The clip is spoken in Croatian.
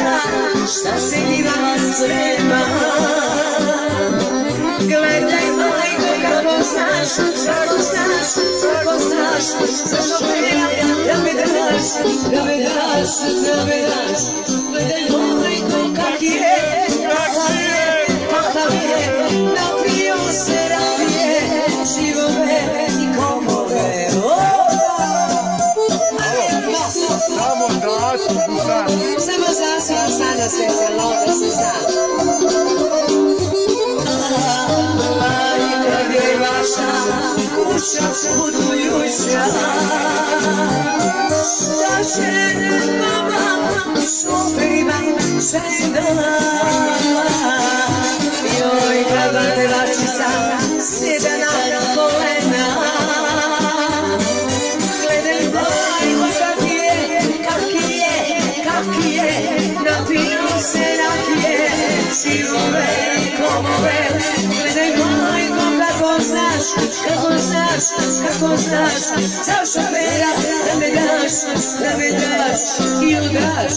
zna šta se njima sprema. Gledaj majko kako znaš, kako znaš, kako znaš, za šofera da me daš, da me daš, da me daš. Gledaj majko kak je, kakav je, napio se rapije, živove i komove. Samo zasipu san. Samo zasipu san da sve se loda se zna. I kad je vaša kuća putujuća, šta će mama šoferima žena? Joj, kada pevačica sjeda na kolena, gledaj majko kak je, napiju se rakije, živove i komove. Gledaj majko kako znaš, kako znaš, kako znaš, za šofera da me daš, da me daš i udaš.